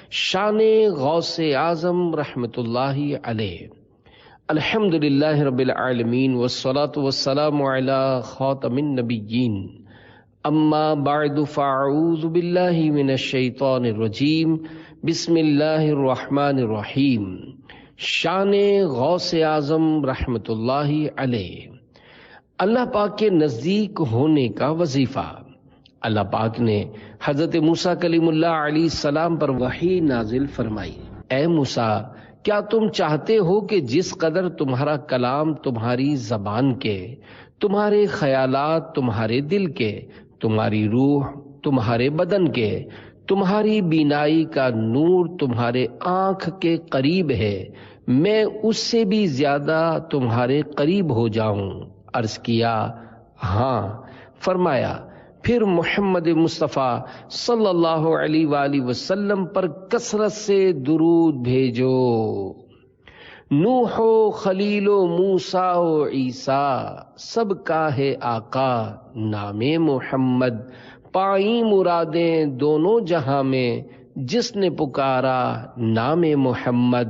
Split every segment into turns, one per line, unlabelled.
شان غوث اعظم رحمۃ اللہ علیہ۔ الحمدللہ رب العالمین والصلاة والسلام علی خاتم النبیین، اما بعد فاعوذ باللہ من الشیطان الرجیم، بسم اللہ الرحمن الرحیم۔ شان غوث اعظم رحمۃ اللہ علیہ۔ اللہ پاک کے نزدیک ہونے کا وظیفہ۔ اللہ پاک نے حضرت موسیٰ کلیم اللہ علیہ السلام پر وحی نازل فرمائی، اے موسیٰ، کیا تم چاہتے ہو کہ جس قدر تمہارا کلام تمہاری زبان کے، تمہارے خیالات تمہارے دل کے، تمہاری روح تمہارے بدن کے، تمہاری بینائی کا نور تمہارے آنکھ کے قریب ہے، میں اس سے بھی زیادہ تمہارے قریب ہو جاؤں؟ عرض کیا ہاں۔ فرمایا پھر محمد مصطفیٰ صلی اللہ علیہ وآلہ وسلم پر کثرت سے درود بھیجو۔ نوح و خلیل و موسیٰ و عیسیٰ، سب کا ہے آقا نام محمد، پائیں مرادیں دونوں جہاں میں، جس نے پکارا نام محمد،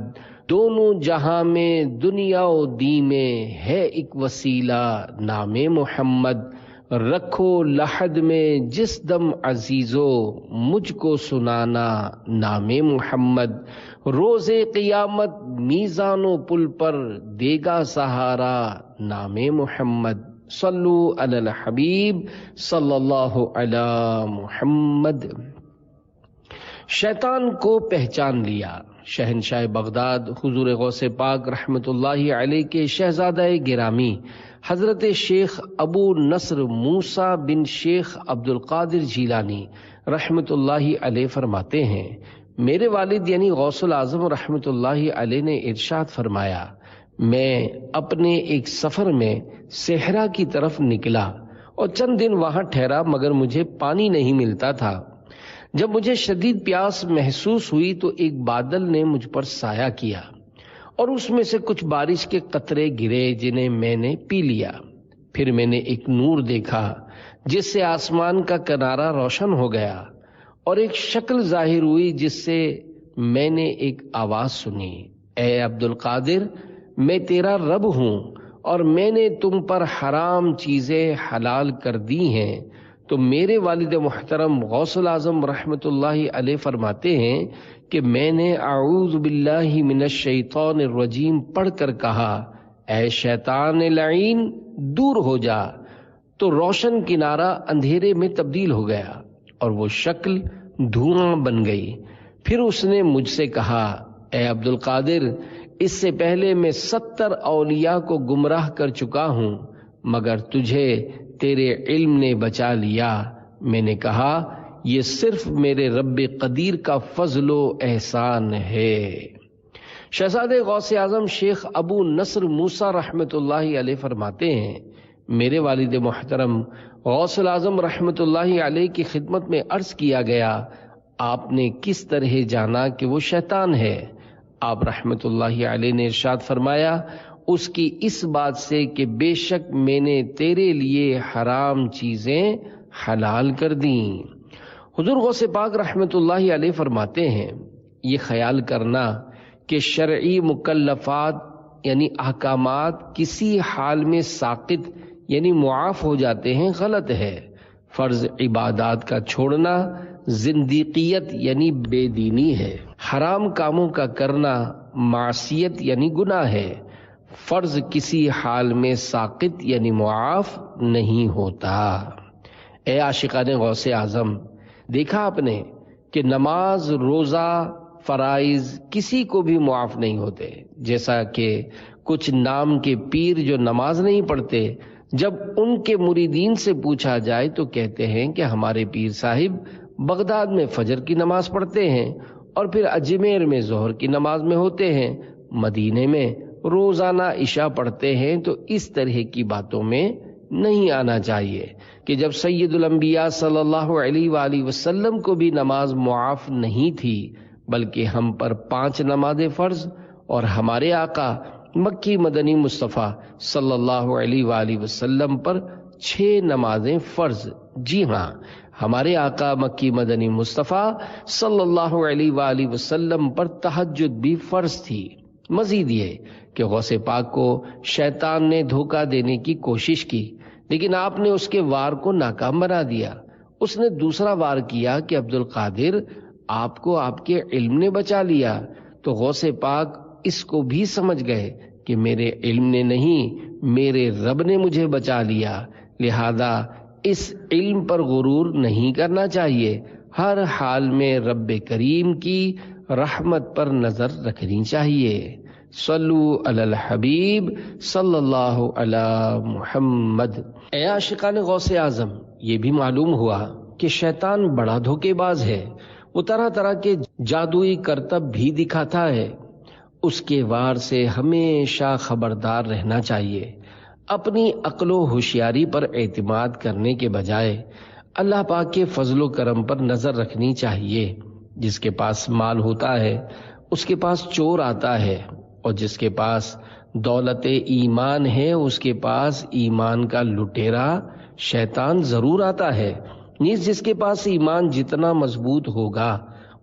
دونوں جہاں میں دنیا و دین میں ہے ایک وسیلہ نام محمد، رکھو لحد میں جس دم عزیزو مجھ کو سنانا نام محمد، روز قیامت میزان و پل پر دے گا سہارا نام محمد، صلو علی الحبیب صلی اللہ علی محمد۔ شیطان کو پہچان لیا۔ شہنشاہ بغداد حضور غوث پاک رحمۃ اللہ علیہ کے شہزادہ گرامی حضرت شیخ ابو نصر موسیٰ بن شیخ عبد القادر جیلانی رحمۃ اللہ علیہ فرماتے ہیں، میرے والد یعنی غوث الاعظم رحمۃ اللہ علیہ نے ارشاد فرمایا، میں اپنے ایک سفر میں صحرا کی طرف نکلا اور چند دن وہاں ٹھہرا، مگر مجھے پانی نہیں ملتا تھا۔ جب مجھے شدید پیاس محسوس ہوئی تو ایک بادل نے مجھ پر سایہ کیا اور اس میں سے کچھ بارش کے قطرے گرے جنہیں میں نے پی لیا۔ پھر میں نے ایک نور دیکھا جس سے آسمان کا کنارہ روشن ہو گیا اور ایک شکل ظاہر ہوئی جس سے میں نے ایک آواز سنی، اے عبد القادر، میں تیرا رب ہوں اور میں نے تم پر حرام چیزیں حلال کر دی ہیں۔ تو میرے والد محترم غوث الاعظم رحمۃ اللہ علیہ فرماتے ہیں کہ میں نے اعوذ باللہ من الشیطان الرجیم پڑھ کر کہا، اے شیطان لعین دور ہو جا، تو روشن کنارہ اندھیرے میں تبدیل ہو گیا اور وہ شکل دھواں بن گئی۔ پھر اس نے مجھ سے کہا، اے عبد القادر، اس سے پہلے میں 70 اولیاء کو گمراہ کر چکا ہوں، مگر تجھے تیرے علم نے بچا لیا۔ میں نے کہا، یہ صرف میرے رب قدیر کا فضل و احسان ہے۔ شہزادہ غوث اعظم شیخ ابو نصر موسیٰ رحمۃ اللہ علیہ فرماتے ہیں، میرے والد محترم غوث الاعظم رحمۃ اللہ علیہ کی خدمت میں عرض کیا گیا، آپ نے کس طرح جانا کہ وہ شیطان ہے؟ آپ رحمۃ اللہ علیہ نے ارشاد فرمایا، اس کی اس بات سے کہ بے شک میں نے تیرے لیے حرام چیزیں حلال کر دیں۔ حضور غوث پاک رحمۃ اللہ علیہ فرماتے ہیں، یہ خیال کرنا کہ شرعی مکلفات یعنی احکامات کسی حال میں ساقط یعنی معاف ہو جاتے ہیں غلط ہے۔ فرض عبادات کا چھوڑنا زندیقیت یعنی بے دینی ہے۔ حرام کاموں کا کرنا معصیت یعنی گناہ ہے۔ فرض کسی حال میں ساقط یعنی معاف نہیں ہوتا۔ اے عاشقان غوث اعظم، دیکھا آپ نے کہ نماز، روزہ، فرائض کسی کو بھی معاف نہیں ہوتے، جیسا کہ کچھ نام کے پیر جو نماز نہیں پڑھتے، جب ان کے مریدین سے پوچھا جائے تو کہتے ہیں کہ ہمارے پیر صاحب بغداد میں فجر کی نماز پڑھتے ہیں اور پھر اجمیر میں ظہر کی نماز میں ہوتے ہیں، مدینے میں روزانہ عشاء پڑھتے ہیں۔ تو اس طرح کی باتوں میں نہیں آنا چاہیے کہ جب سید الانبیاء صلی اللہ علیہ وآلہ وسلم کو بھی نماز معاف نہیں تھی، بلکہ ہم پر 5 نمازیں فرض اور ہمارے آقا مکی مدنی مصطفیٰ صلی اللہ علیہ وآلہ وسلم پر 6 نمازیں فرض۔ جی ہاں، ہمارے آقا مکی مدنی مصطفیٰ صلی اللہ علیہ وآلہ وسلم پر تہجد بھی فرض تھی۔ مزید یہ کہ غوث پاک کو شیطان نے دھوکہ دینے کی کوشش کی، لیکن آپ نے اس کے وار کو ناکام بنا دیا۔ اس نے دوسرا وار کیا کہ عبد القادر آپ کو آپ کے علم نے بچا لیا، تو غوث پاک اس کو بھی سمجھ گئے کہ میرے علم نے نہیں، میرے رب نے مجھے بچا لیا، لہذا اس علم پر غرور نہیں کرنا چاہیے، ہر حال میں رب کریم کی رحمت پر نظر رکھنی چاہیے۔ صلو علی الحبیب صلی اللہ علی محمد۔ اے عاشقان غوث اعظم، یہ بھی معلوم ہوا کہ شیطان بڑا دھوکے باز ہے، وہ طرح طرح کے جادوئی کرتب بھی دکھاتا ہے۔ اس کے وار سے ہمیشہ خبردار رہنا چاہیے۔ اپنی عقل و ہوشیاری پر اعتماد کرنے کے بجائے اللہ پاک کے فضل و کرم پر نظر رکھنی چاہیے۔ جس کے پاس مال ہوتا ہے اس کے پاس چور آتا ہے، اور جس کے پاس دولت ایمان ہے اس کے پاس ایمان کا لٹیرا شیطان ضرور آتا ہے۔ نیز جس کے پاس ایمان جتنا مضبوط ہوگا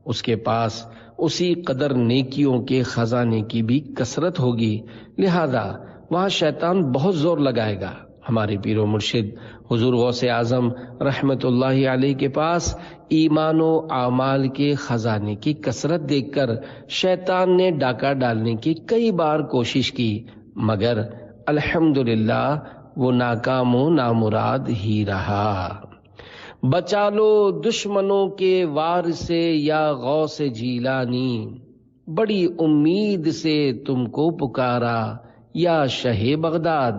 اس کے پاس اسی قدر نیکیوں کے خزانے کی بھی کثرت ہوگی، لہذا وہاں شیطان بہت زور لگائے گا۔ ہمارے پیر و مرشد حضور غوث اعظم رحمت اللہ علیہ کے پاس ایمان و اعمال کے خزانے کی کثرت دیکھ کر شیطان نے ڈاکہ ڈالنے کی کئی بار کوشش کی، مگر الحمدللہ وہ ناکام و نامراد ہی رہا۔ بچا لو دشمنوں کے وار سے یا غوث جیلانی، بڑی امید سے تم کو پکارا یا شہ بغداد،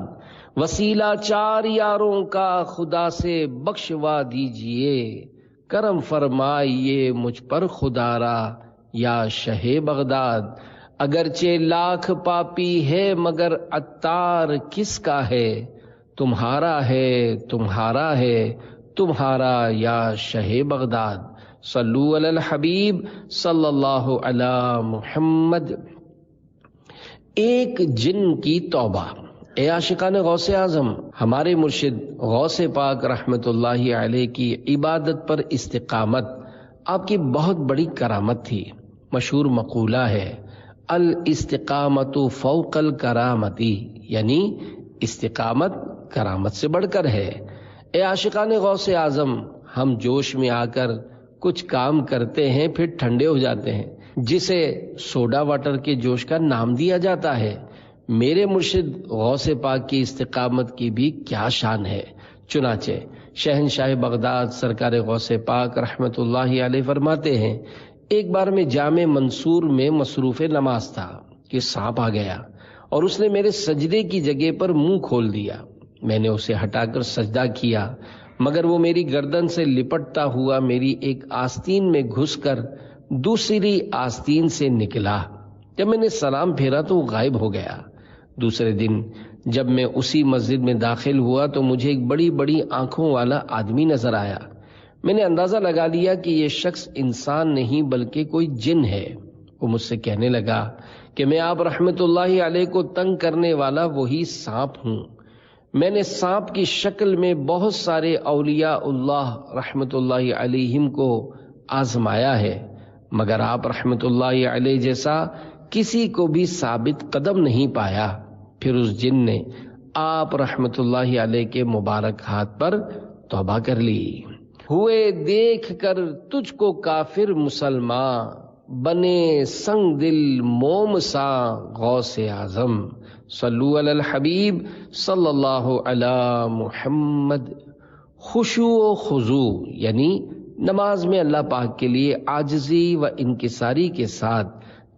وسیلہ چار یاروں کا خدا سے بخشوا دیجئے، کرم فرمائیے مجھ پر خدا را یا شہ بغداد۔ اگرچہ لاکھ پاپی ہے مگر عطار کس کا ہے، تمہارا ہے تمہارا ہے تمہارا یا شہ بغداد۔ صلو علی الحبیب صلی اللہ علی محمد۔ ایک جن کی توبہ۔ اے عاشقان غوث اعظم، ہمارے مرشد غوث پاک رحمت اللہ علیہ کی عبادت پر استقامت آپ کی بہت بڑی کرامت تھی۔ مشہور مقولہ ہے الاستقامت فوق الکرامتی، یعنی استقامت کرامت سے بڑھ کر ہے۔ اے عاشقان غوث اعظم، ہم جوش میں آ کر کچھ کام کرتے ہیں پھر ٹھنڈے ہو جاتے ہیں، جسے سوڈا واٹر کے جوش کا نام دیا جاتا ہے۔ میرے مرشد غوث پاک کی استقامت کی بھی کیا شان ہے۔ چنانچہ شہنشاہ بغداد سرکار غوث پاک رحمت اللہ علیہ فرماتے ہیں، ایک بار میں جامع منصور میں مصروف نماز تھا کہ سانپ آ گیا اور اس نے میرے سجدے کی جگہ پر منہ کھول دیا۔ میں نے اسے ہٹا کر سجدہ کیا، مگر وہ میری گردن سے لپٹتا ہوا میری ایک آستین میں گھس کر دوسری آستین سے نکلا۔ جب میں نے سلام پھیرا تو وہ غائب ہو گیا۔ دوسرے دن جب میں اسی مسجد میں داخل ہوا تو مجھے ایک بڑی بڑی آنکھوں والا آدمی نظر آیا۔ میں نے اندازہ لگا لیا کہ یہ شخص انسان نہیں بلکہ کوئی جن ہے۔ وہ مجھ سے کہنے لگا کہ میں آپ رحمت اللہ علیہ کو تنگ کرنے والا وہی سانپ ہوں۔ میں نے سانپ کی شکل میں بہت سارے اولیاء اللہ رحمت اللہ علیہم کو آزمایا ہے، مگر آپ رحمت اللہ علیہ جیسا کسی کو بھی ثابت قدم نہیں پایا۔ پھر اس جن نے آپ رحمت اللہ علیہ کے مبارک ہاتھ پر توبہ کر لی۔ ہوئے دیکھ کر تجھ کو کافر مسلمان، بنے سنگ دل موم سا غوث اعظم۔ صلو علی الحبیب صلی اللہ علی محمد۔ خشوع و خضوع یعنی نماز میں اللہ پاک کے لیے عاجزی و انکساری کے ساتھ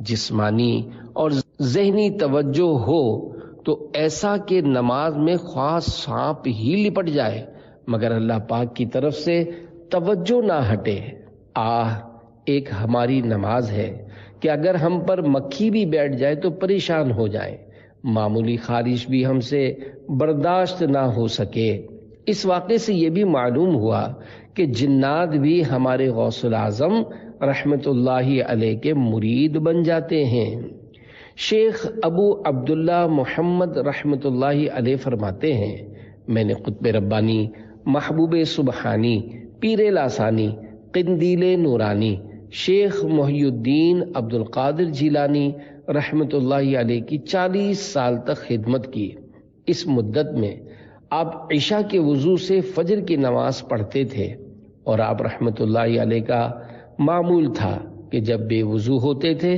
جسمانی اور ذہنی توجہ ہو تو ایسا کہ نماز میں خاص سانپ ہی لپٹ جائے مگر اللہ پاک کی طرف سے توجہ نہ ہٹے۔ ایک ہماری نماز ہے کہ اگر ہم پر مکھی بھی بیٹھ جائے تو پریشان ہو جائیں، معمولی خارش بھی ہم سے برداشت نہ ہو سکے۔ اس واقعے سے یہ بھی معلوم ہوا کہ جنات بھی ہمارے غوث الاعظم رحمت اللہ علیہ کے مرید بن جاتے ہیں۔ شیخ ابو عبداللہ محمد رحمت اللہ علیہ فرماتے ہیں، میں نے قطب ربانی محبوب سبحانی پیر لاسانی، قندیل نورانی، شیخ محی الدین عبد القادر جیلانی رحمت اللہ علیہ کی 40 سال تک خدمت کی۔ اس مدت میں آپ عشاء کے وضو سے فجر کی نماز پڑھتے تھے، اور آپ رحمت اللہ علیہ کا معمول تھا کہ جب بے وضو ہوتے تھے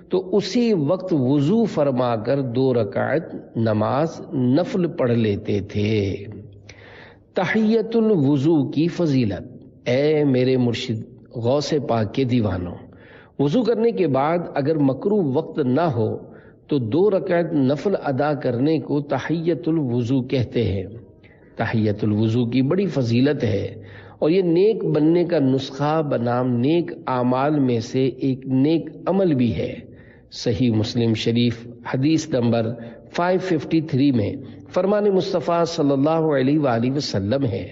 تو اسی وقت وضو فرما کر 2 رکعت نماز نفل پڑھ لیتے تھے۔ تحیت الوضو کی فضیلت۔ اے میرے مرشد غوث پاک کے دیوانوں، وضو کرنے کے بعد اگر مکروہ وقت نہ ہو تو 2 رکعت نفل ادا کرنے کو تحیت الوضو کہتے ہیں۔ تحیت الوضو کی بڑی فضیلت ہے، اور یہ نیک بننے کا نسخہ بنام نیک اعمال میں سے ایک نیک عمل بھی ہے۔ صحیح مسلم شریف حدیث نمبر 553 میں فرمان مصطفیٰ صلی اللہ علیہ وآلہ وسلم ہے،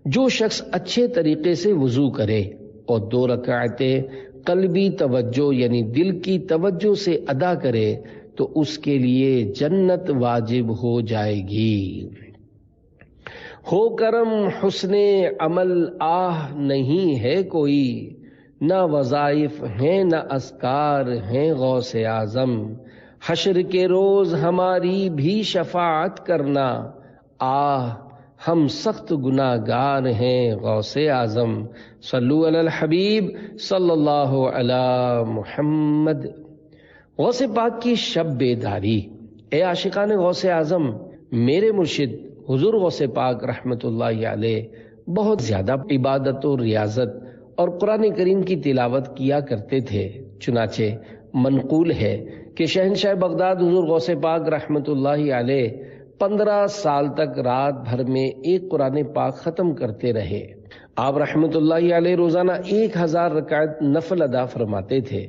جو شخص اچھے طریقے سے وضو کرے اور 2 رکعتیں قلبی توجہ یعنی دل کی توجہ سے ادا کرے تو اس کے لیے جنت واجب ہو جائے گی۔ ہو کرم حسن عمل آہ نہیں ہے کوئی، نہ وظائف ہیں نہ اذکار ہیں غوث اعظم، حشر کے روز ہماری بھی شفاعت کرنا، آہ ہم سخت گناہ گار ہیں غوث اعظم۔ صلو علی الحبیب صلی اللہ علی محمد۔ غوث پاک کی شب بیداری۔ اے عاشقان غوث اعظم، میرے مرشد حضور غوث پاک رحمت اللہ علیہ بہت زیادہ عبادت و ریاضت اور قرآن کریم کی تلاوت کیا کرتے تھے۔ چنانچہ منقول ہے کہ شہنشاہ بغداد حضور غوث پاک رحمت اللہ علیہ 15 سال تک رات بھر میں ایک قرآن پاک ختم کرتے رہے۔ آپ رحمت اللہ علیہ روزانہ 1000 رکعت نفل ادا فرماتے تھے۔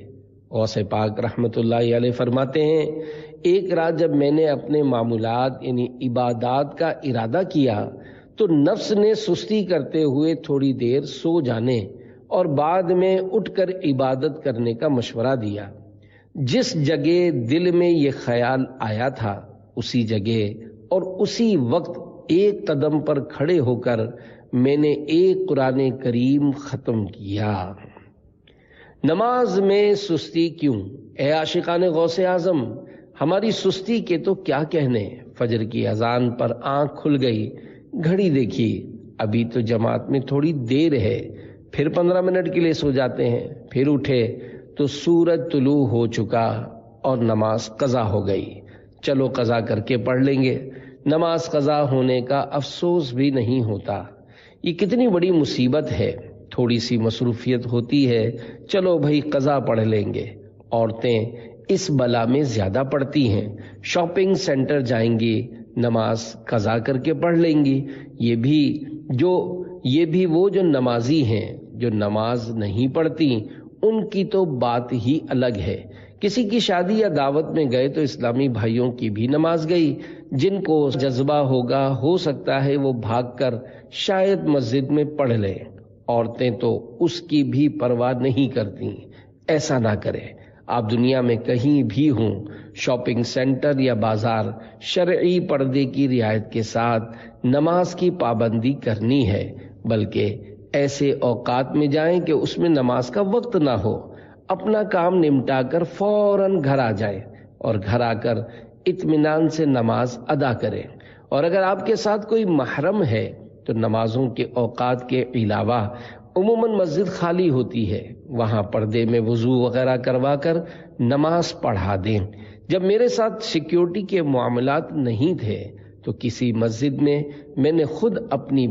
غوث پاک رحمت اللہ علیہ فرماتے ہیں، ایک رات جب میں نے اپنے معمولات یعنی عبادات کا ارادہ کیا تو نفس نے سستی کرتے ہوئے تھوڑی دیر سو جانے اور بعد میں اٹھ کر عبادت کرنے کا مشورہ دیا۔ جس جگہ دل میں یہ خیال آیا تھا اسی جگہ اور اسی وقت ایک قدم پر کھڑے ہو کر میں نے ایک قرآن کریم ختم کیا۔ نماز میں سستی کیوں؟ اے عاشقان غوث اعظم، ہماری سستی کے تو کیا کہنے۔ فجر کی اذان پر آنکھ کھل گئی، گھڑی دیکھی، ابھی تو جماعت میں تھوڑی دیر ہے، پھر 15 منٹ کے لیے سو جاتے ہیں، پھر اٹھے تو سورج طلوع ہو چکا اور نماز قضا ہو گئی۔ چلو قضا کر کے پڑھ لیں گے۔ نماز قضا ہونے کا افسوس بھی نہیں ہوتا۔ یہ کتنی بڑی مصیبت ہے۔ تھوڑی سی مصروفیت ہوتی ہے، چلو بھائی قضا پڑھ لیں گے۔ عورتیں اس بلا میں زیادہ پڑتی ہیں، شاپنگ سینٹر جائیں گی، نماز قضا کر کے پڑھ لیں گی۔ یہ بھی وہ جو نمازی ہیں، جو نماز نہیں پڑھتی، ان کی تو بات ہی الگ ہے۔ کسی کی شادی یا دعوت میں گئے تو اسلامی بھائیوں کی بھی نماز گئی۔ جن کو جذبہ ہوگا ہو سکتا ہے وہ بھاگ کر شاید مسجد میں پڑھ لیں۔ عورتیں تو اس کی بھی پرواہ نہیں کرتی۔ ایسا نہ کریں۔ آپ دنیا میں کہیں بھی ہوں، شاپنگ سینٹر یا بازار، شرعی پردے کی رعایت کے ساتھ نماز کی پابندی کرنی ہے، بلکہ ایسے اوقات میں جائیں کہ اس میں نماز کا وقت نہ ہو۔ اپنا کام نمٹا کر فوراً گھر آ جائیں اور گھر آ کر اطمینان سے نماز ادا کریں۔ اور اگر آپ کے ساتھ کوئی محرم ہے تو نمازوں کے اوقات کے علاوہ عموماً مسجد خالی ہوتی ہے، وہاں پردے میں وضو وغیرہ کروا کر نماز پڑھا دیں۔ جب میرے ساتھ سیکیورٹی کے معاملات نہیں تھے تو کسی مسجد میں نے خود اپنی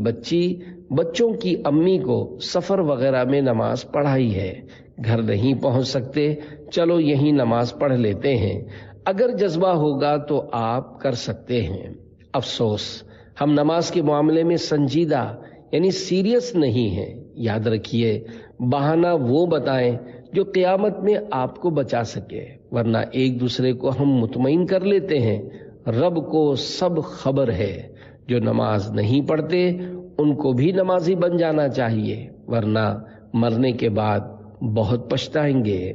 بچوں کی امی کو سفر وغیرہ میں نماز پڑھائی ہے۔ گھر نہیں پہنچ سکتے، چلو یہیں نماز پڑھ لیتے ہیں۔ اگر جذبہ ہوگا تو آپ کر سکتے ہیں۔ افسوس، ہم نماز کے معاملے میں سنجیدہ یعنی سیریس نہیں ہیں۔ یاد رکھیے، بہانہ وہ بتائیں جو قیامت میں آپ کو بچا سکے، ورنہ ایک دوسرے کو ہم مطمئن کر لیتے ہیں۔ رب کو سب خبر ہے۔ جو نماز نہیں پڑھتے ان کو بھی نمازی بن جانا چاہیے، ورنہ مرنے کے بعد بہت پچھتائیں گے۔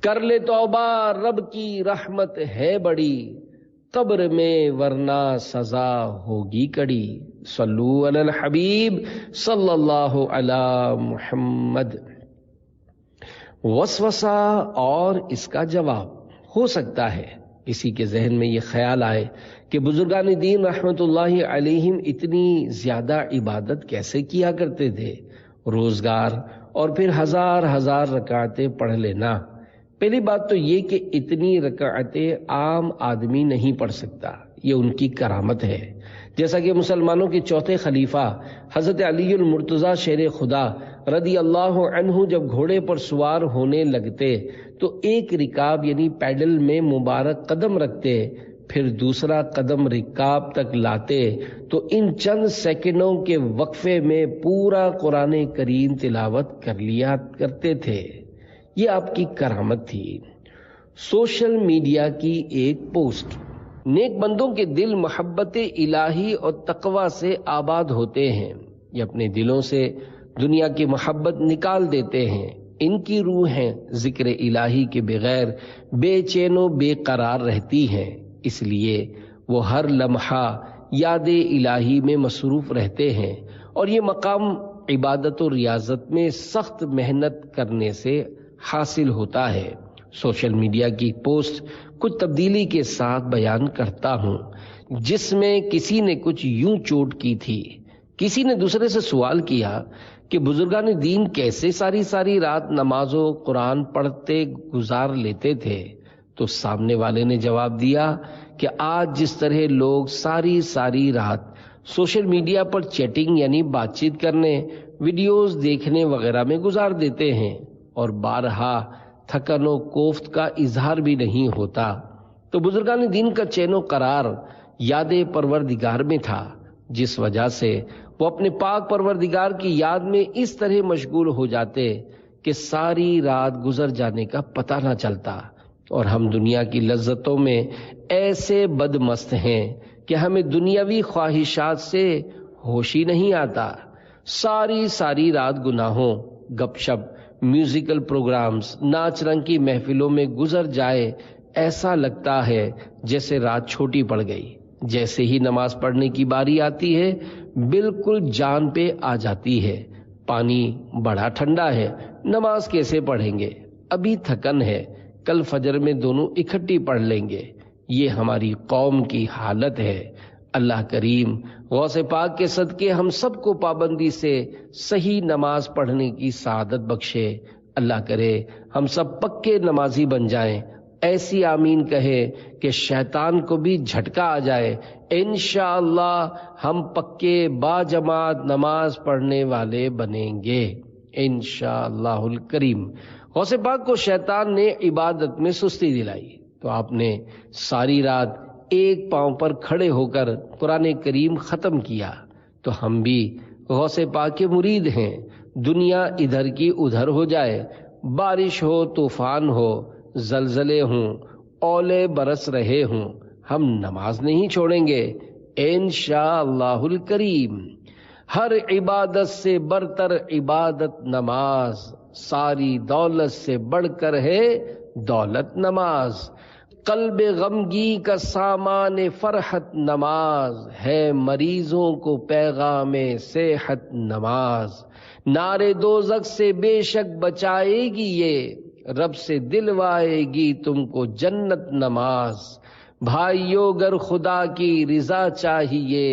کر لے توبہ، رب کی رحمت ہے بڑی، قبر میں ورنہ سزا ہوگی کڑی۔ صلو علی الحبیب صلی اللہ علی محمد۔ وسوسہ اور اس کا جواب۔ ہو سکتا ہے کسی کے ذہن میں یہ خیال آئے کہ بزرگان دین رحمت اللہ علیہم اتنی زیادہ عبادت کیسے کیا کرتے تھے، روزگار اور پھر ہزار ہزار رکعتیں پڑھ لینا۔ پہلی بات تو یہ کہ اتنی رکعتیں عام آدمی نہیں پڑھ سکتا، یہ ان کی کرامت ہے۔ جیسا کہ مسلمانوں کے چوتھے خلیفہ حضرت علی المرتضیٰ شیر خدا رضی اللہ عنہ جب گھوڑے پر سوار ہونے لگتے تو ایک رکاب یعنی پیڈل میں مبارک قدم رکھتے، پھر دوسرا قدم رکاب تک لاتے تو ان چند سیکنڈوں کے وقفے میں پورا قرآن کریم تلاوت کر لیا کرتے تھے۔ یہ آپ کی کرامت تھی۔ سوشل میڈیا کی ایک پوسٹ۔ نیک بندوں کے دل محبت الہی اور تقوی سے آباد ہوتے ہیں، یہ اپنے دلوں سے دنیا کی محبت نکال دیتے ہیں۔ ان کی روحیں ذکر الہی کے بغیر بے چین و بے قرار رہتی ہیں، اس لیے وہ ہر لمحہ یاد الہی میں مصروف رہتے ہیں، اور یہ مقام عبادت و ریاضت میں سخت محنت کرنے سے حاصل ہوتا ہے۔ سوشل میڈیا کی پوسٹ کچھ تبدیلی کے ساتھ بیان کرتا ہوں، جس میں کسی نے کچھ یوں چوٹ کی تھی۔ کسی نے دوسرے سے سوال کیا کہ بزرگان دین کیسے ساری رات نماز و قرآن پڑھتے گزار لیتے تھے، تو سامنے والے نے جواب دیا کہ آج جس طرح لوگ ساری رات سوشل میڈیا پر چیٹنگ یعنی بات چیت کرنے، ویڈیوز دیکھنے وغیرہ میں گزار دیتے ہیں اور بارہا تھکن و کوفت کا اظہار بھی نہیں ہوتا، تو بزرگان دین کا چین و قرار یاد پروردگار میں تھا، جس وجہ سے وہ اپنے پاک پروردگار کی یاد میں اس طرح مشغول ہو جاتے کہ ساری رات گزر جانے کا پتہ نہ چلتا، اور ہم دنیا کی لذتوں میں ایسے بدمست ہیں کہ ہمیں دنیاوی خواہشات سے ہوش ہی نہیں آتا۔ ساری رات گناہوں، گپ شپ، میوزیکل پروگرامز، ناچ رنگ کی محفلوں میں گزر جائے، ایسا لگتا ہے جیسے رات چھوٹی پڑ گئی۔ جیسے ہی نماز پڑھنے کی باری آتی ہے بالکل جان پہ آ جاتی ہے۔ پانی بڑا ٹھنڈا ہے، نماز کیسے پڑھیں گے، ابھی تھکن ہے، کل فجر میں دونوں اکٹھی پڑھ لیں گے۔ یہ ہماری قوم کی حالت ہے۔ اللہ کریم غوث پاک کے صدقے ہم سب کو پابندی سے صحیح نماز پڑھنے کی سعادت بخشے۔ اللہ کرے ہم سب پکے نمازی بن جائیں، ایسی آمین کہے کہ شیطان کو بھی جھٹکا آ جائے۔ انشاءاللہ ہم پکے با جماعت نماز پڑھنے والے بنیں گے انشاءاللہ الکریم۔ غوث پاک کو شیطان نے عبادت میں سستی دلائی تو آپ نے ساری رات ایک پاؤں پر کھڑے ہو کر قرآن کریم ختم کیا۔ تو ہم بھی غوث پاک کے مرید ہیں۔ دنیا ادھر کی ادھر ہو جائے، بارش ہو، طوفان ہو، زلزلے ہوں، اولے برس رہے ہوں، ہم نماز نہیں چھوڑیں گے انشاءاللہ الکریم۔ ہر عبادت سے برتر عبادت نماز، ساری دولت سے بڑھ کر ہے دولت نماز۔ قلب غمگی کا سامان فرحت نماز ہے، مریضوں کو پیغام صحت نماز۔ نارے دوزخ سے بے شک بچائے گی یہ، رب سے دلوائے گی تم کو جنت نماز۔ بھائیو گر خدا کی رضا چاہیے،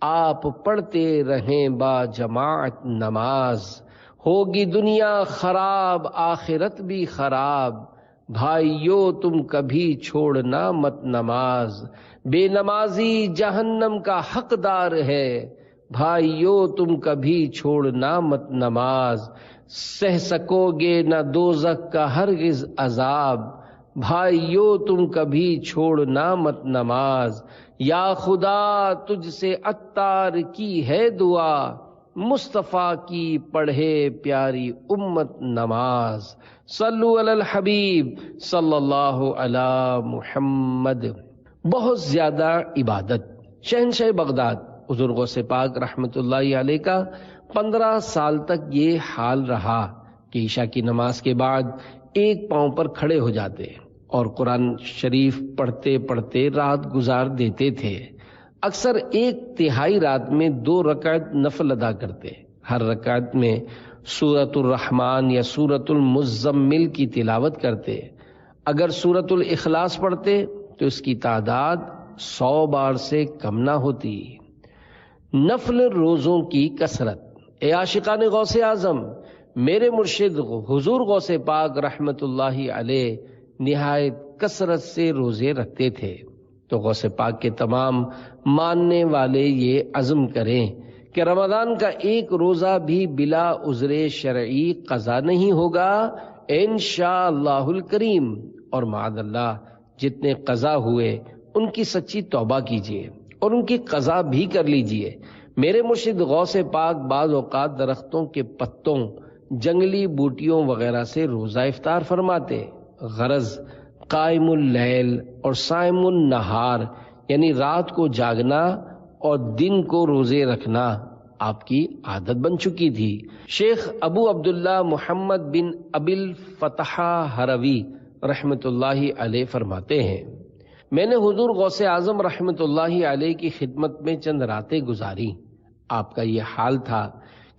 آپ پڑھتے رہیں با جماعت نماز۔ ہوگی دنیا خراب آخرت بھی خراب، بھائیو تم کبھی چھوڑنا مت نماز۔ بے نمازی جہنم کا حقدار ہے، بھائیو تم کبھی چھوڑنا مت نماز۔ سہ سکو گے نہ دوزخ کا ہرگز عذاب، بھائیو تم کبھی چھوڑنا مت نماز۔ یا خدا تجھ سے عطار کی ہے دعا، مصطفیٰ کی پڑھے پیاری امت نماز۔ صلو علی الحبیب صلی اللہ علی محمد۔ بہت زیادہ عبادت۔ شہنشاہ بغداد حضور غوث پاک رحمت اللہ علیہ کا 15 سال تک یہ حال رہا کہ عشاء کی نماز کے بعد ایک پاؤں پر کھڑے ہو جاتے اور قرآن شریف پڑھتے پڑھتے رات گزار دیتے تھے۔ اکثر ایک تہائی رات میں 2 رکعت نفل ادا کرتے، ہر رکعت میں سورۃ الرحمن یا سورۃ المزمل کی تلاوت کرتے۔ اگر سورۃ الاخلاص پڑھتے تو اس کی تعداد 100 بار سے کم نہ ہوتی۔ نفل روزوں کی کثرت۔ اے عاشقان غوث اعظم، میرے مرشد حضور غوث پاک رحمت اللہ علیہ نہایت کثرت سے روزے رکھتے تھے، تو غوث پاک کے تمام ماننے والے یہ عزم کریں کہ رمضان کا ایک روزہ بھی بلا عذر شرعی قضا نہیں ہوگا انشاءاللہ الکریم، اور معاذ اللہ جتنے قضا ہوئے ان کی سچی توبہ کیجیے اور ان کی قضا بھی کر لیجیے۔ میرے مرشد غوث پاک بعض اوقات درختوں کے پتوں، جنگلی بوٹیوں وغیرہ سے روزہ افطار فرماتے۔ غرض قائم اللیل اور صائم النہار یعنی رات کو جاگنا اور دن کو روزے رکھنا آپ کی عادت بن چکی تھی۔ شیخ ابو عبداللہ محمد بن ابی الفتح ہروی رحمت اللہ علیہ فرماتے ہیں، میں نے حضور غوث اعظم رحمت اللہ علیہ کی خدمت میں چند راتیں گزاری۔ آپ کا یہ حال تھا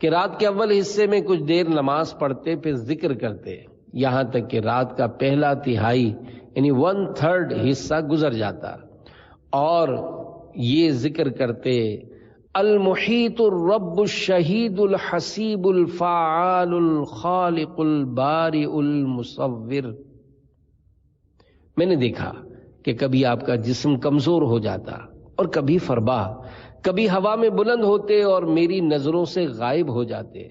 کہ رات کے اول حصے میں کچھ دیر نماز پڑھتے، پھر ذکر کرتے، یہاں تک کہ رات کا پہلا تہائی یعنی 1/3 حصہ گزر جاتا، اور یہ ذکر کرتے المحیط الرب الشہید الحسیب الفعال الخالق البارئ المصور۔ میں نے دیکھا کہ کبھی آپ کا جسم کمزور ہو جاتا اور کبھی فربا، کبھی ہوا میں بلند ہوتے اور میری نظروں سے غائب ہو جاتے،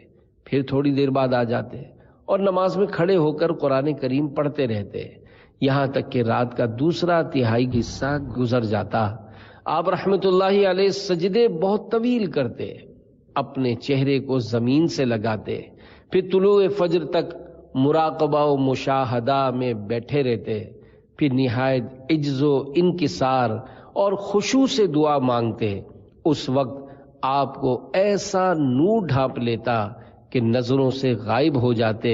پھر تھوڑی دیر بعد آ جاتے اور نماز میں کھڑے ہو کر قرآن کریم پڑھتے رہتے، یہاں تک کہ رات کا دوسرا تہائی حصہ گزر جاتا۔ آپ رحمت اللہ علیہ سجدے بہت طویل کرتے، اپنے چہرے کو زمین سے لگاتے، پھر طلوع فجر تک مراقبہ و مشاہدہ میں بیٹھے رہتے، پھر نہایت عجز و انکسار اور خشوع سے دعا مانگتے۔ اس وقت آپ کو ایسا نور ڈھانپ لیتا کہ نظروں سے غائب ہو جاتے،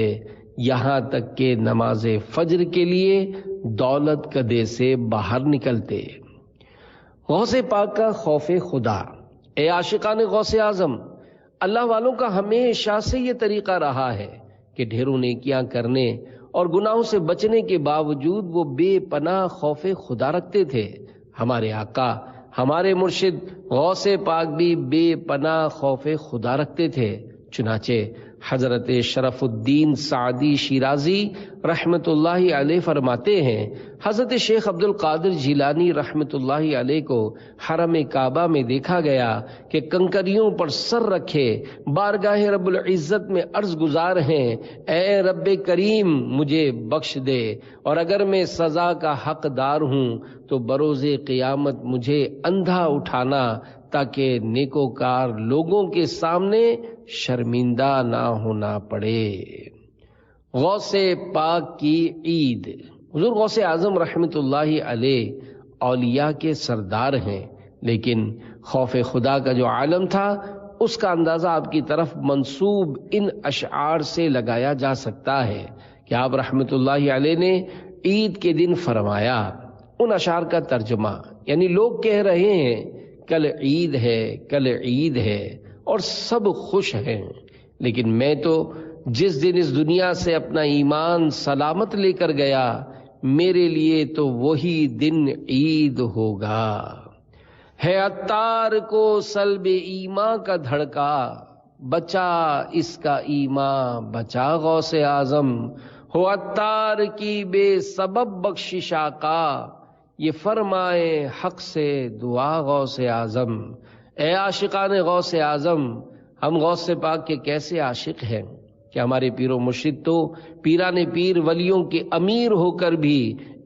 یہاں تک کہ نماز فجر کے لیے دولت کدے سے باہر نکلتے۔ غوث پاک کا خوف خدا۔ اے عاشقان غوث اعظم، اللہ والوں کا ہمیشہ سے یہ طریقہ رہا ہے کہ ڈھیروں نیکیاں کرنے اور گناہوں سے بچنے کے باوجود وہ بے پناہ خوف خدا رکھتے تھے۔ ہمارے آقا، ہمارے مرشد غوث پاک بھی بے پناہ خوف خدا رکھتے تھے۔ چنانچہ حضرت شرف الدین سعدی شیرازی رحمت اللہ علیہ فرماتے ہیں، حضرت شیخ عبد القادر جیلانی رحمت اللہ علیہ کو حرم کعبہ میں دیکھا گیا کہ کنکریوں پر سر رکھے بارگاہ رب العزت میں عرض گزار ہیں، اے رب کریم مجھے بخش دے، اور اگر میں سزا کا حقدار ہوں تو بروز قیامت مجھے اندھا اٹھانا تاکہ نیکوکار لوگوں کے سامنے شرمندہ نہ ہونا پڑے۔ غوث پاک کی عید۔ حضور غوث اعظم رحمت اللہ علیہ اولیاء کے سردار ہیں، لیکن خوف خدا کا جو عالم تھا اس کا اندازہ آپ کی طرف منسوب ان اشعار سے لگایا جا سکتا ہے کہ آپ رحمت اللہ علیہ نے عید کے دن فرمایا۔ ان اشعار کا ترجمہ یعنی لوگ کہہ رہے ہیں کل عید ہے، کل عید ہے، اور سب خوش ہیں، لیکن میں تو جس دن اس دنیا سے اپنا ایمان سلامت لے کر گیا، میرے لیے تو وہی دن عید ہوگا۔ ہے عطار کو سلب ایمان کا دھڑکا، بچا اس کا ایمان بچا غوث اعظم، ہو عطار کی بے سبب بخشش آقا، یہ فرمائے حق سے دعا غوث اعظم۔ اے عاشقان غوث اعظم، ہم غوث پاک کے کیسے عاشق ہیں کہ ہمارے پیر و مرشد تو پیران پیر ولیوں کے امیر ہو کر بھی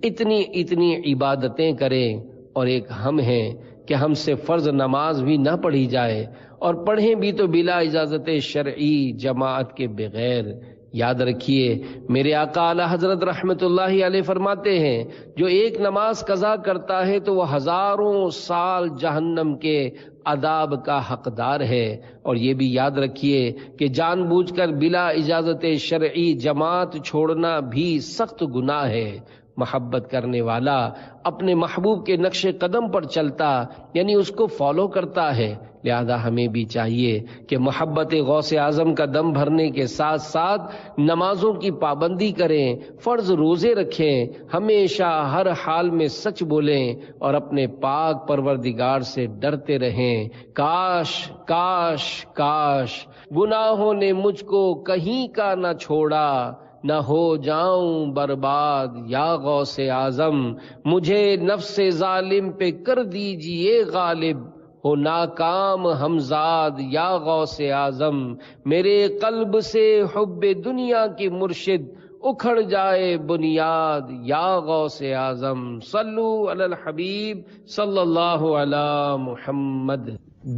اتنی عبادتیں کریں، اور ایک ہم ہیں کہ ہم سے فرض نماز بھی نہ پڑھی جائے، اور پڑھیں بھی تو بلا اجازت شرعی جماعت کے بغیر۔ یاد رکھیے میرے آقا اعلی حضرت رحمت اللہ علیہ فرماتے ہیں، جو ایک نماز قضا کرتا ہے تو وہ ہزاروں سال جہنم کے عذاب کا حقدار ہے۔ اور یہ بھی یاد رکھیے کہ جان بوجھ کر بلا اجازت شرعی جماعت چھوڑنا بھی سخت گناہ ہے۔ محبت کرنے والا اپنے محبوب کے نقش قدم پر چلتا یعنی اس کو فالو کرتا ہے، لہذا ہمیں بھی چاہیے کہ محبت غوث اعظم کا دم بھرنے کے ساتھ ساتھ نمازوں کی پابندی کریں، فرض روزے رکھیں، ہمیشہ ہر حال میں سچ بولیں اور اپنے پاک پروردگار سے ڈرتے رہیں۔ کاش کاش کاش گناہوں نے مجھ کو کہیں کا نہ چھوڑا، نہ ہو جاؤں برباد یا غوث اعظم، مجھے نفس ظالم پہ کر دیجئے غالب، ہو ناکام ہمزاد یا غوث اعظم، میرے قلب سے حب دنیا کی مرشد اکھڑ جائے بنیاد یا غوث اعظم۔ صلو علی الحبیب صلی اللہ علی محمد۔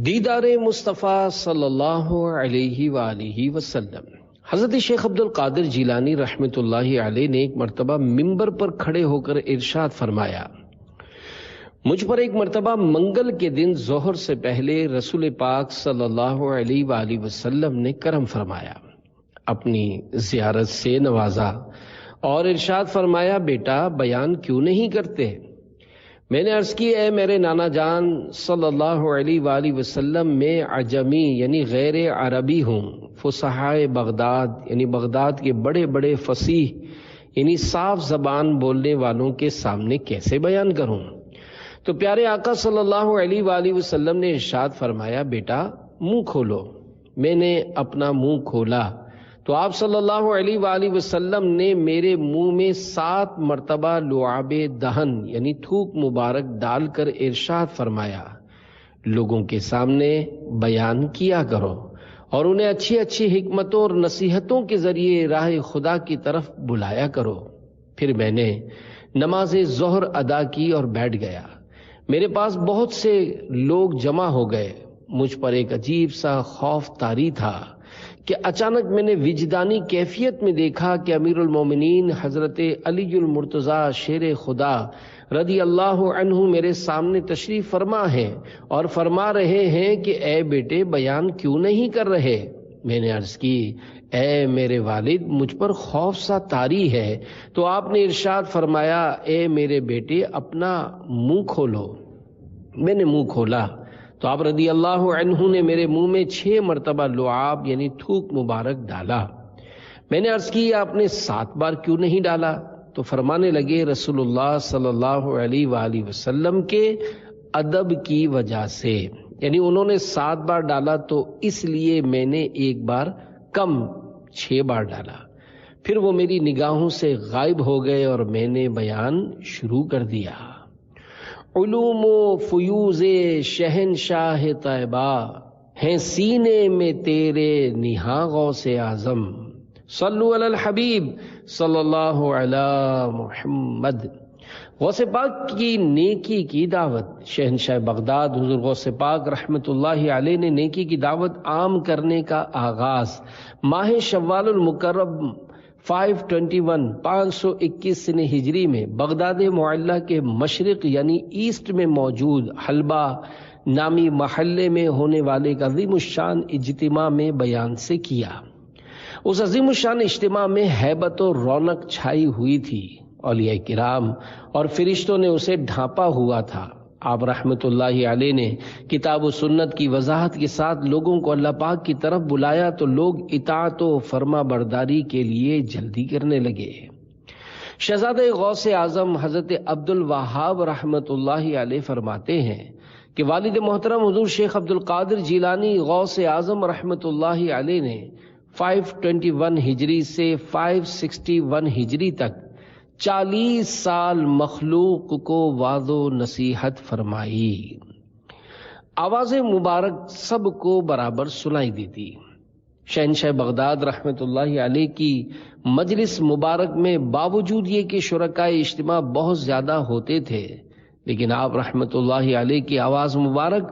دیدار مصطفیٰ صلی اللہ علیہ وآلہ وسلم۔ حضرت شیخ عبد القادر جیلانی رحمۃ اللہ علیہ نے ایک مرتبہ ممبر پر کھڑے ہو کر ارشاد فرمایا، مجھ پر ایک مرتبہ منگل کے دن ظہر سے پہلے رسول پاک صلی اللہ علیہ وآلہ وسلم نے کرم فرمایا، اپنی زیارت سے نوازا اور ارشاد فرمایا، بیٹا بیان کیوں نہیں کرتے؟ میں نے عرض کی، اے میرے نانا جان صلی اللہ علیہ وآلہ وسلم، میں عجمی یعنی غیر عربی ہوں، فصحائے بغداد یعنی بغداد کے بڑے بڑے فصیح یعنی صاف زبان بولنے والوں کے سامنے کیسے بیان کروں؟ تو پیارے آقا صلی اللہ علیہ وآلہ وسلم نے ارشاد فرمایا، بیٹا منہ کھولو۔ میں نے اپنا منہ کھولا تو آپ صلی اللہ علیہ وآلہ وسلم نے میرے منہ میں 7 مرتبہ لعاب دہن یعنی تھوک مبارک ڈال کر ارشاد فرمایا، لوگوں کے سامنے بیان کیا کرو اور انہیں اچھی اچھی حکمتوں اور نصیحتوں کے ذریعے راہ خدا کی طرف بلایا کرو۔ پھر میں نے نماز ظہر ادا کی اور بیٹھ گیا۔ میرے پاس بہت سے لوگ جمع ہو گئے۔ مجھ پر ایک عجیب سا خوف طاری تھا کہ اچانک میں نے وجدانی کیفیت میں دیکھا کہ امیر المومنین حضرت علی المرتضیٰ شیر خدا رضی اللہ عنہ میرے سامنے تشریف فرما ہیں اور فرما رہے ہیں کہ اے بیٹے بیان کیوں نہیں کر رہے؟ میں نے عرض کی، اے میرے والد مجھ پر خوف سا طاری ہے۔ تو آپ نے ارشاد فرمایا، اے میرے بیٹے اپنا منہ کھولو۔ میں نے منہ کھولا تو آپ رضی اللہ عنہ نے میرے منہ میں 6 مرتبہ لعاب یعنی تھوک مبارک ڈالا۔ میں نے عرض کی، آپ نے 7 بار کیوں نہیں ڈالا؟ تو فرمانے لگے، رسول اللہ صلی اللہ علیہ وآلہ وسلم کے ادب کی وجہ سے، یعنی انہوں نے 7 بار ڈالا تو اس لیے میں نے ایک بار کم 6 بار ڈالا۔ پھر وہ میری نگاہوں سے غائب ہو گئے اور میں نے بیان شروع کر دیا۔ علوم و فیوز شہنشاہ طیبہ ہیں سینے میں تیرے نہاں غوث اعظم، صلو علی الحبیب صلی اللہ علی محمد۔ غوث پاک کی نیکی کی دعوت، شہنشاہ بغداد حضور غوث پاک رحمت اللہ علیہ نے نیکی کی دعوت عام کرنے کا آغاز ماہ شوال المکرم 521 سنہ ہجری میں بغداد معلیٰ کے مشرق یعنی ایسٹ میں موجود حلبہ نامی محلے میں ہونے والے ایک عظیم الشان اجتماع میں بیان سے کیا۔ اس عظیم الشان اجتماع میں ہیبت و رونق چھائی ہوئی تھی، اولیاء کرام اور فرشتوں نے اسے ڈھانپا ہوا تھا۔ آپ رحمت اللہ علیہ نے کتاب و سنت کی وضاحت کے ساتھ لوگوں کو اللہ پاک کی طرف بلایا تو لوگ اطاعت و فرما برداری کے لیے جلدی کرنے لگے۔ شہزادہ غوث اعظم حضرت عبد الوہاب رحمت اللہ علیہ فرماتے ہیں کہ والد محترم حضور شیخ عبد القادر جیلانی غوث اعظم رحمت اللہ علیہ نے 521 ہجری سے 561 ہجری تک 40 سال مخلوق کو وعظ و نصیحت فرمائی۔ آواز مبارک سب کو برابر سنائی دیتی۔ شہنشاہ بغداد رحمت اللہ علیہ کی مجلس مبارک میں باوجود یہ کہ شرکائے اجتماع بہت زیادہ ہوتے تھے، لیکن آپ رحمت اللہ علیہ کی آواز مبارک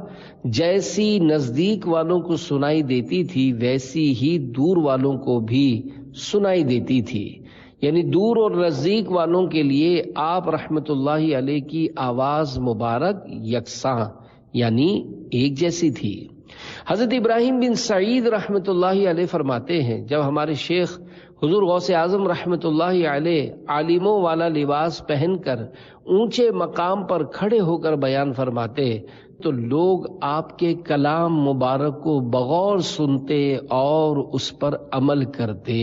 جیسی نزدیک والوں کو سنائی دیتی تھی ویسی ہی دور والوں کو بھی سنائی دیتی تھی، یعنی دور اور نزدیک والوں کے لیے آپ رحمت اللہ علیہ کی آواز مبارک یکساں یعنی ایک جیسی تھی۔ حضرت ابراہیم بن سعید رحمۃ اللہ علیہ فرماتے ہیں جب ہمارے شیخ حضور غوث اعظم رحمۃ اللہ علیہ عالموں والا لباس پہن کر اونچے مقام پر کھڑے ہو کر بیان فرماتے تو لوگ آپ کے کلام مبارک کو بغور سنتے اور اس پر عمل کرتے۔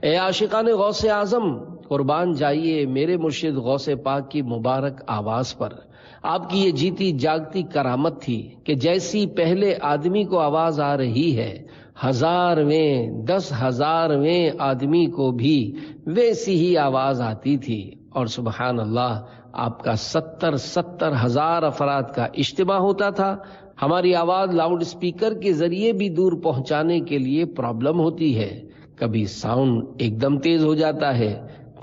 اے عاشقان غوث اعظم، قربان جائیے میرے مرشد غوث پاک کی مبارک آواز پر۔ آپ کی یہ جیتی جاگتی کرامت تھی کہ جیسی پہلے آدمی کو آواز آ رہی ہے 1000ویں 10,000ویں آدمی کو بھی ویسی ہی آواز آتی تھی، اور سبحان اللہ آپ کا 70,000 افراد کا اجتماع ہوتا تھا۔ ہماری آواز لاؤڈ اسپیکر کے ذریعے بھی دور پہنچانے کے لیے پرابلم ہوتی ہے، کبھی ساؤنڈ ایک دم تیز ہو جاتا ہے،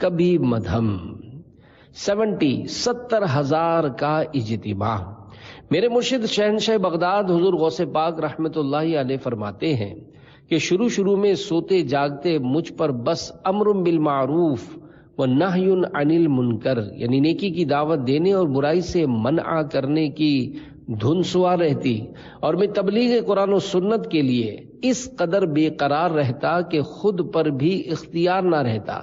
کبھی مدھم۔ 70,000 کا اجتماع۔ میرے مرشد شہنشاہ بغداد حضور غوث پاک رحمت اللہ علیہ فرماتے ہیں کہ شروع میں سوتے جاگتے مجھ پر بس امر بالمعروف و نہی عن المنکر، یعنی نیکی کی دعوت دینے اور برائی سے منع کرنے کی دھن سوار رہتی، اور میں تبلیغ قرآن و سنت کے لیے اس قدر بے قرار رہتا کہ خود پر بھی اختیار نہ رہتا،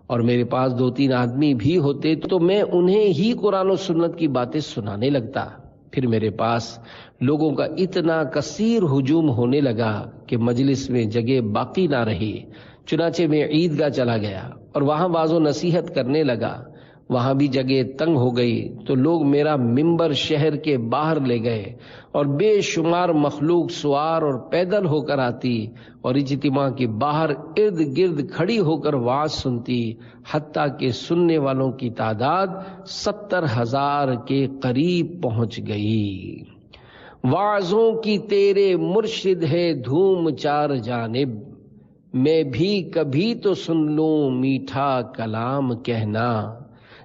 اور میرے پاس 2-3 آدمی بھی ہوتے تو میں انہیں ہی قرآن و سنت کی باتیں سنانے لگتا۔ پھر میرے پاس لوگوں کا اتنا کثیر ہجوم ہونے لگا کہ مجلس میں جگہ باقی نہ رہی، چنانچہ میں عیدگاہ چلا گیا اور وہاں واعظ و نصیحت کرنے لگا۔ وہاں بھی جگہ تنگ ہو گئی تو لوگ میرا ممبر شہر کے باہر لے گئے، اور بے شمار مخلوق سوار اور پیدل ہو کر آتی اور اجتماع کے باہر ارد گرد کھڑی ہو کر وعظ سنتی، حتیٰ کہ سننے والوں کی تعداد 70,000 کے قریب پہنچ گئی۔ وعظوں کی تیرے مرشد ہے دھوم 4 جانب، میں بھی کبھی تو سن لوں میٹھا کلام کہنا،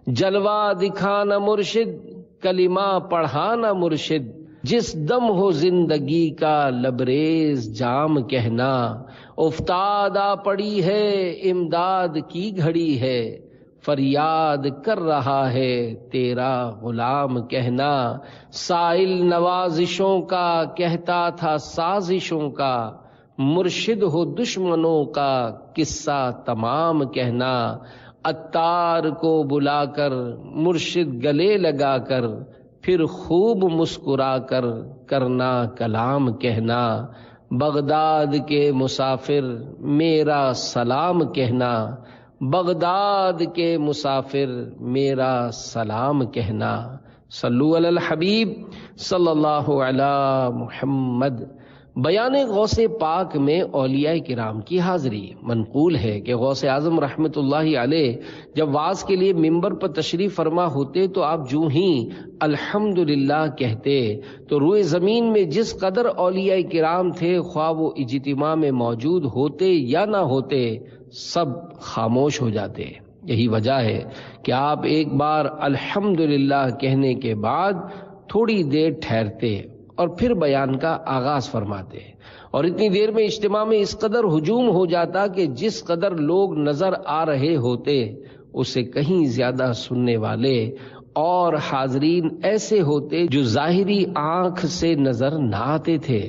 جلوہ دکھانا مرشد کلمہ پڑھانا مرشد، جس دم ہو زندگی کا لبریز جام کہنا، افتاد آ پڑی ہے امداد کی گھڑی ہے، فریاد کر رہا ہے تیرا غلام کہنا، سائل نوازشوں کا کہتا تھا سازشوں کا، مرشد ہو دشمنوں کا قصہ تمام کہنا، عطار کو بلا کر مرشد گلے لگا کر پھر خوب مسکرا کر کرنا کلام کہنا، بغداد کے مسافر میرا سلام کہنا، بغداد کے مسافر میرا سلام کہنا۔ صلو علی الحبیب صلی اللہ علی محمد۔ بیان غوث پاک میں اولیاء کرام کی حاضری۔ منقول ہے کہ غوث اعظم رحمت اللہ علیہ جب وعظ کے لیے ممبر پر تشریف فرما ہوتے تو آپ جو ہی الحمدللہ کہتے تو روئے زمین میں جس قدر اولیاء کرام تھے، خواہ وہ اجتماع میں موجود ہوتے یا نہ ہوتے، سب خاموش ہو جاتے۔ یہی وجہ ہے کہ آپ ایک بار الحمدللہ کہنے کے بعد تھوڑی دیر ٹھہرتے اور پھر بیان کا آغاز فرماتے، اور اتنی دیر میں اجتماع میں اس قدر ہجوم ہو جاتا کہ جس قدر لوگ نظر آ رہے ہوتے اس سے کہیں زیادہ سننے والے اور حاضرین ایسے ہوتے جو ظاہری آنکھ سے نظر نہ آتے تھے۔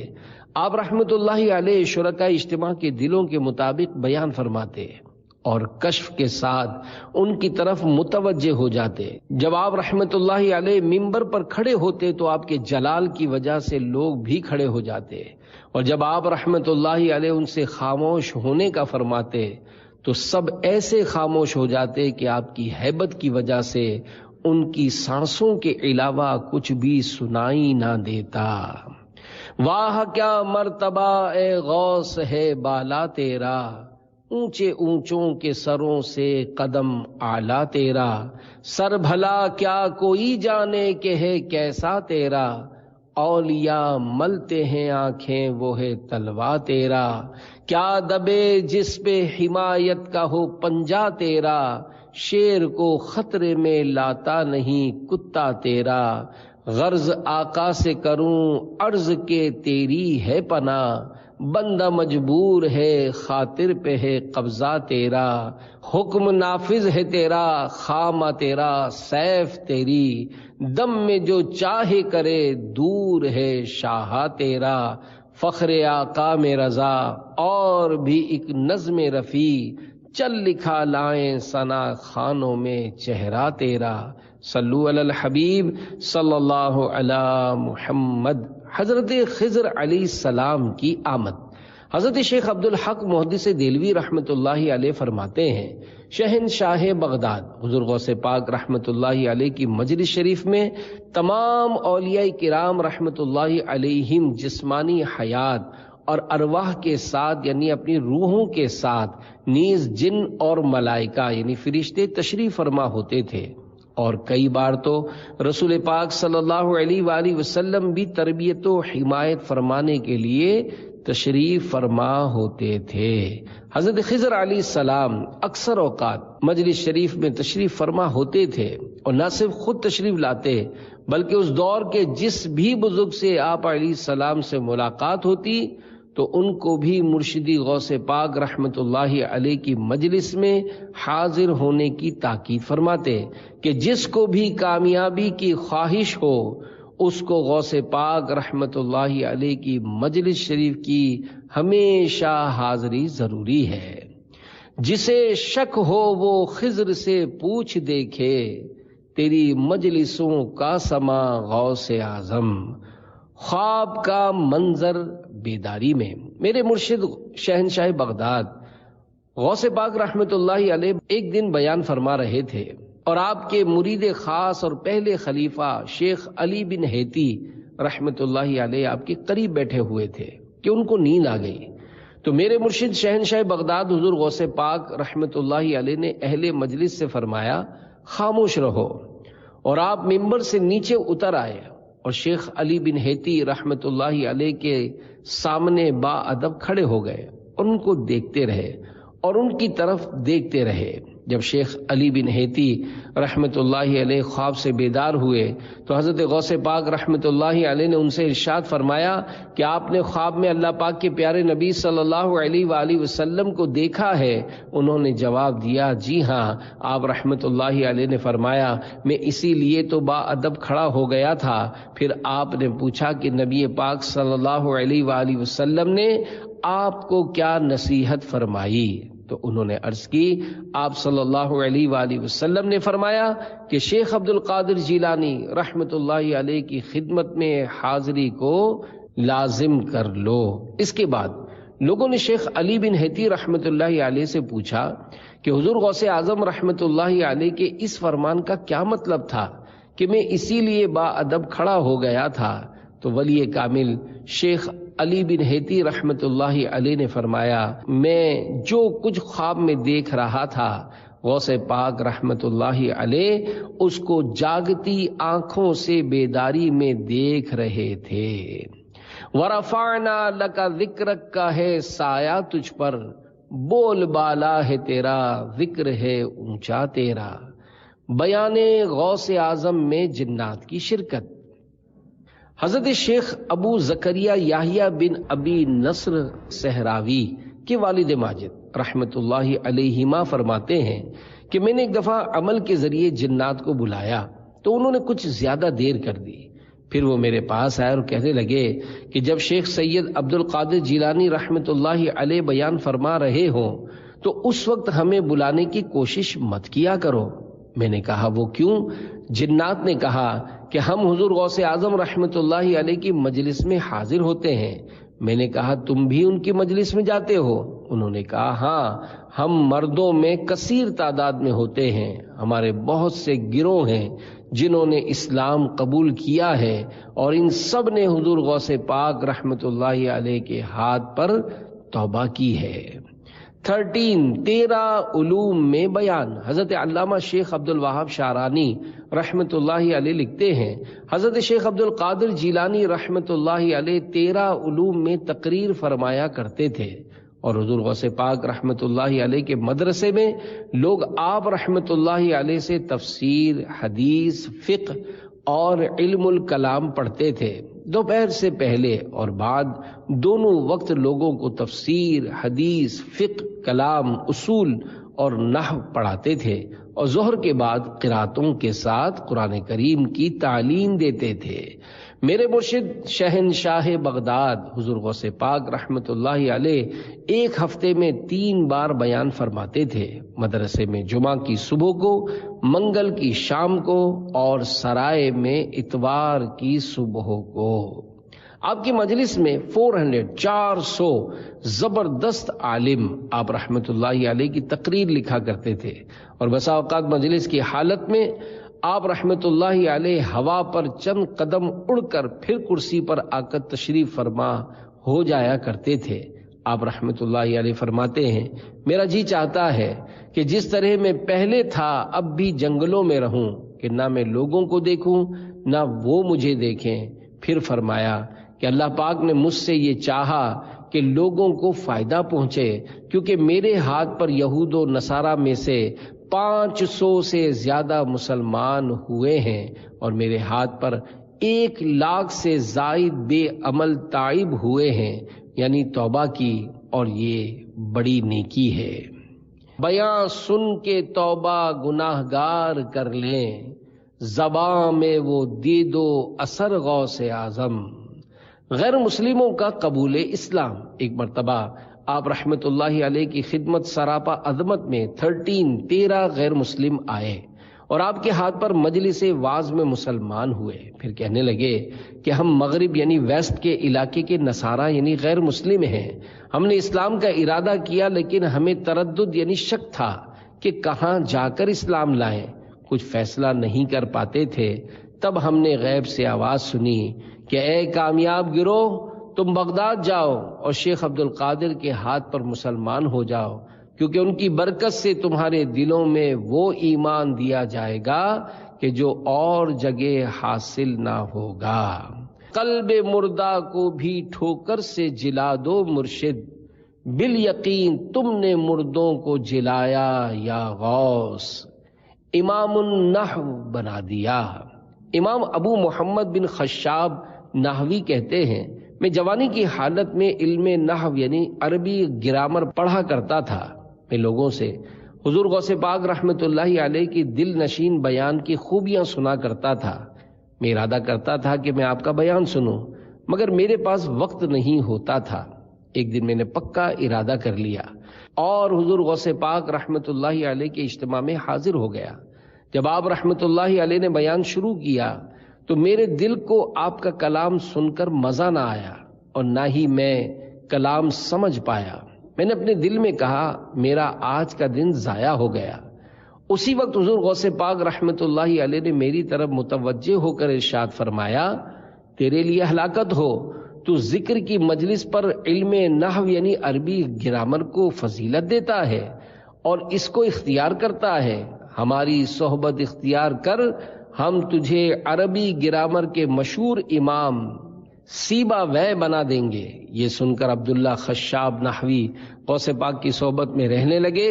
آپ رحمت اللہ علیہ شرکاء اجتماع کے دلوں کے مطابق بیان فرماتے اور کشف کے ساتھ ان کی طرف متوجہ ہو جاتے۔ جب آپ رحمت اللہ علیہ ممبر پر کھڑے ہوتے تو آپ کے جلال کی وجہ سے لوگ بھی کھڑے ہو جاتے، اور جب آپ رحمت اللہ علیہ ان سے خاموش ہونے کا فرماتے تو سب ایسے خاموش ہو جاتے کہ آپ کی ہیبت کی وجہ سے ان کی سانسوں کے علاوہ کچھ بھی سنائی نہ دیتا۔ واہ کیا مرتبہ اے غوث ہے بالا تیرا، اونچے اونچوں کے سروں سے قدم اعلیٰ تیرا، سر بھلا کیا کوئی جانے کہ ہے کیسا تیرا، اولیاء ملتے ہیں آنکھیں وہ ہے تلوا تیرا، کیا دبے جس پہ حمایت کا ہو پنجا تیرا، شیر کو خطرے میں لاتا نہیں کتا تیرا، غرض آقا سے کروں عرض کے تیری ہے پناہ، بندہ مجبور ہے خاطر پہ ہے قبضہ تیرا، حکم نافذ ہے تیرا خامہ تیرا سیف تیری، دم میں جو چاہے کرے دور ہے شاہا تیرا، فخر آقا میں رضا اور بھی ایک نظم رفیع، چل لکھا لائیں ثنا خانوں میں چہرہ تیرا، صلو علی الحبیب صلی اللہ علی محمد۔ حضرت خضر علیہ السلام کی آمد۔ حضرت شیخ عبدالحق محدث دہلوی رحمۃ اللہ علیہ فرماتے ہیں، شہنشاہ بغداد حضور غوث پاک رحمۃ اللہ علیہ کی مجلس شریف میں تمام اولیاء کرام رحمۃ اللہ علیہم جسمانی حیات اور ارواح کے ساتھ یعنی اپنی روحوں کے ساتھ نیز جن اور ملائکہ یعنی فرشتے تشریف فرما ہوتے تھے، اور کئی بار تو رسول پاک صلی اللہ علیہ وآلہ وسلم بھی تربیت و حمایت فرمانے کے لیے تشریف فرما ہوتے تھے۔ حضرت خضر علیہ السلام اکثر اوقات مجلس شریف میں تشریف فرما ہوتے تھے، اور نہ صرف خود تشریف لاتے بلکہ اس دور کے جس بھی بزرگ سے آپ علیہ السلام سے ملاقات ہوتی تو ان کو بھی مرشدی غوث پاک رحمت اللہ علیہ کی مجلس میں حاضر ہونے کی تاکید فرماتے کہ جس کو بھی کامیابی کی خواہش ہو اس کو غوث پاک رحمت اللہ علیہ کی مجلس شریف کی ہمیشہ حاضری ضروری ہے۔ جسے شک ہو وہ خضر سے پوچھ دیکھے، تیری مجلسوں کا سما غوث اعظم، خواب کا منظر بیداری میں۔ میرے مرشد شہنشاہ بغداد غوث پاک رحمت اللہ علیہ ایک دن بیان فرما رہے تھے، اور آپ کے مرید خاص اور پہلے خلیفہ شیخ علی بن حیتی رحمت اللہ علیہ آپ کے قریب بیٹھے ہوئے تھے کہ ان کو نیند آ گئی، تو میرے مرشد شہنشاہ بغداد حضور غوث پاک رحمت اللہ علیہ نے اہل مجلس سے فرمایا خاموش رہو، اور آپ ممبر سے نیچے اتر آئے اور شیخ علی بن حیتی رحمت اللہ علیہ کے سامنے با ادب کھڑے ہو گئے اور ان کو دیکھتے رہے اور ان کی طرف دیکھتے رہے۔ جب شیخ علی بن حیتی رحمت اللہ علیہ خواب سے بیدار ہوئے تو حضرت غوث پاک رحمت اللہ علیہ نے ان سے ارشاد فرمایا کہ آپ نے خواب میں اللہ پاک کے پیارے نبی صلی اللہ علیہ وآلہ وسلم کو دیکھا ہے؟ انہوں نے جواب دیا جی ہاں۔ آپ رحمت اللہ علیہ نے فرمایا میں اسی لیے تو با ادب کھڑا ہو گیا تھا۔ پھر آپ نے پوچھا کہ نبی پاک صلی اللہ علیہ وآلہ وسلم نے آپ کو کیا نصیحت فرمائی؟ تو انہوں نے عرض کی آپ صلی اللہ علیہ وآلہ وسلم نے فرمایا کہ شیخ عبد القادر جیلانی رحمت اللہ علیہ کی خدمت میں حاضری کو لازم کر لو۔ اس کے بعد لوگوں نے شیخ علی بن حیتی رحمت اللہ علیہ سے پوچھا کہ حضور غوث اعظم رحمت اللہ علیہ کے اس فرمان کا کیا مطلب تھا کہ میں اسی لیے با ادب کھڑا ہو گیا تھا؟ تو ولی کامل شیخ علی بن حیتی رحمت اللہ علیہ نے فرمایا میں جو کچھ خواب میں دیکھ رہا تھا غوث پاک رحمت اللہ علیہ اس کو جاگتی آنکھوں سے بیداری میں دیکھ رہے تھے۔ ورفعنا لک ذکرک کا ہے سایہ تجھ پر، بول بالا ہے تیرا ذکر ہے اونچا تیرا۔ بیان غوث اعظم میں جنات کی شرکت۔ حضرت شیخ ابو زکریا یحییٰ بن ابی نصر صحراوی کے والد ماجد رحمت اللہ علیہما فرماتے ہیں کہ میں نے ایک دفعہ عمل کے ذریعے جنات کو بلایا تو انہوں نے کچھ زیادہ دیر کر دی، پھر وہ میرے پاس آئے اور کہنے لگے کہ جب شیخ سید عبد القادر جیلانی رحمت اللہ علیہ بیان فرما رہے ہوں تو اس وقت ہمیں بلانے کی کوشش مت کیا کرو۔ میں نے کہا وہ کیوں؟ جنات نے کہا کہ ہم حضور غوث اعظم رحمت اللہ علیہ کی مجلس میں حاضر ہوتے ہیں۔ میں نے کہا تم بھی ان کی مجلس میں جاتے ہو؟ انہوں نے کہا ہاں، ہم مردوں میں کثیر تعداد میں ہوتے ہیں، ہمارے بہت سے گروہ ہیں جنہوں نے اسلام قبول کیا ہے، اور ان سب نے حضور غوث پاک رحمت اللہ علیہ کے ہاتھ پر توبہ کی ہے۔ 13 علوم میں بیان۔ حضرت علامہ شیخ عبد الوہاب شعرانی رحمت اللہ علیہ لکھتے ہیں حضرت شیخ عبد القادر جیلانی رحمت اللہ علیہ 13 علوم میں تقریر فرمایا کرتے تھے، اور حضور غوث پاک رحمت اللہ علیہ کے مدرسے میں لوگ آپ رحمت اللہ علیہ سے تفسیر، حدیث، فقہ اور علم الکلام پڑھتے تھے۔ دوپہر سے پہلے اور بعد دونوں وقت لوگوں کو تفسیر، حدیث، فقہ، کلام، اصول اور نحو پڑھاتے تھے، اور ظہر کے بعد قراتوں کے ساتھ قرآن کریم کی تعلیم دیتے تھے۔ میرے مرشد شہنشاہ بغداد حضور غوث پاک رحمت اللہ علیہ ایک ہفتے میں 3 بار بیان فرماتے تھے، مدرسے میں جمعہ کی صبح کو، منگل کی شام کو، اور سرائے میں اتوار کی صبح کو۔ آپ کی مجلس میں 400 زبردست عالم آپ رحمت اللہ علیہ کی تقریر لکھا کرتے تھے، اور بسا اوقات مجلس کی حالت میں آپ رحمت اللہ علیہ ہوا پر چند قدم اڑ کر پھر کرسی پر آ کر تشریف فرما ہو جایا کرتے تھے۔ آپ رحمت اللہ علیہ فرماتے ہیں، میرا جی چاہتا ہے کہ جس طرح میں پہلے تھا اب بھی جنگلوں میں رہوں، کہ نہ میں لوگوں کو دیکھوں نہ وہ مجھے دیکھیں۔ پھر فرمایا کہ اللہ پاک نے مجھ سے یہ چاہا کہ لوگوں کو فائدہ پہنچے، کیونکہ میرے ہاتھ پر یہود و نصارہ میں سے 500 سے زیادہ مسلمان ہوئے ہیں، اور میرے ہاتھ پر 1,00,000 سے زائد بے عمل تائب ہوئے ہیں، یعنی توبہ کی، اور یہ بڑی نیکی ہے۔ بیاں سن کے توبہ گناہگار کر لیں، زباں میں وہ دے دو اثر غوث اعظم۔ غیر مسلموں کا قبول اسلام۔ ایک مرتبہ آپ رحمت اللہ علیہ کی خدمت سراپا عظمت میں 13 غیر مسلم آئے اور آپ کے ہاتھ پر مجلس واعظ میں مسلمان ہوئے۔ پھر کہنے لگے کہ ہم مغرب یعنی ویسٹ کے علاقے کے نصارہ یعنی غیر مسلم ہیں، ہم نے اسلام کا ارادہ کیا لیکن ہمیں تردد یعنی شک تھا کہ کہاں جا کر اسلام لائیں، کچھ فیصلہ نہیں کر پاتے تھے۔ تب ہم نے غیب سے آواز سنی کہ اے کامیاب گروہ، تم بغداد جاؤ اور شیخ عبد القادر کے ہاتھ پر مسلمان ہو جاؤ، کیونکہ ان کی برکت سے تمہارے دلوں میں وہ ایمان دیا جائے گا کہ جو اور جگہ حاصل نہ ہوگا۔ قلب مردہ کو بھی ٹھوکر سے جلا دو مرشد، بالیقین تم نے مردوں کو جلایا یا غوث۔ امام النحو بنا دیا۔ امام ابو محمد بن خشاب نحوی کہتے ہیں، میں جوانی کی حالت میں علم نحو یعنی عربی گرامر پڑھا کرتا تھا۔ میں لوگوں سے حضور غوث پاک رحمت اللہ علیہ کی دل نشین بیان کی خوبیاں سنا کرتا تھا۔ میں ارادہ کرتا تھا کہ میں آپ کا بیان سنوں، مگر میرے پاس وقت نہیں ہوتا تھا۔ ایک دن میں نے پکا ارادہ کر لیا اور حضور غوث پاک رحمت اللہ علیہ کے اجتماع میں حاضر ہو گیا۔ جب آپ رحمت اللہ علیہ نے بیان شروع کیا تو میرے دل کو آپ کا کلام سن کر مزہ نہ آیا اور نہ ہی میں کلام سمجھ پایا۔ میں نے اپنے دل میں کہا میرا آج کا دن ضائع ہو گیا۔ اسی وقت حضور غوث پاک رحمت اللہ علیہ نے میری طرف متوجہ ہو کر ارشاد فرمایا، تیرے لیے ہلاکت ہو، تو ذکر کی مجلس پر علم نحو یعنی عربی گرامر کو فضیلت دیتا ہے اور اس کو اختیار کرتا ہے۔ ہماری صحبت اختیار کر، ہم تجھے عربی گرامر کے مشہور امام سیبا وے بنا دیں گے۔ یہ سن کر عبداللہ خشاب نحوی غوث پاک کی صحبت میں رہنے لگے،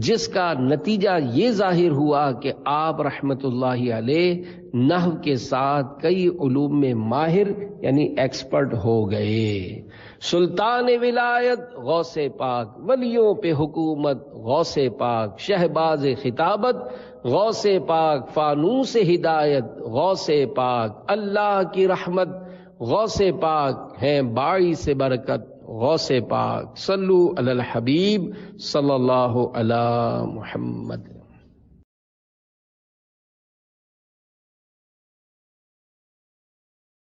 جس کا نتیجہ یہ ظاہر ہوا کہ آپ رحمت اللہ علیہ نحو کے ساتھ کئی علوم میں ماہر یعنی ایکسپرٹ ہو گئے۔ سلطان ولایت غوث پاک، ولیوں پہ حکومت غوث پاک، شہباز خطابت غوث پاک، فانوس ہدایت غوث پاک، اللہ کی رحمت غوث پاک ہیں، باعث برکت غوث پاک۔ صلو علی الحبیب صلی اللہ علی محمد۔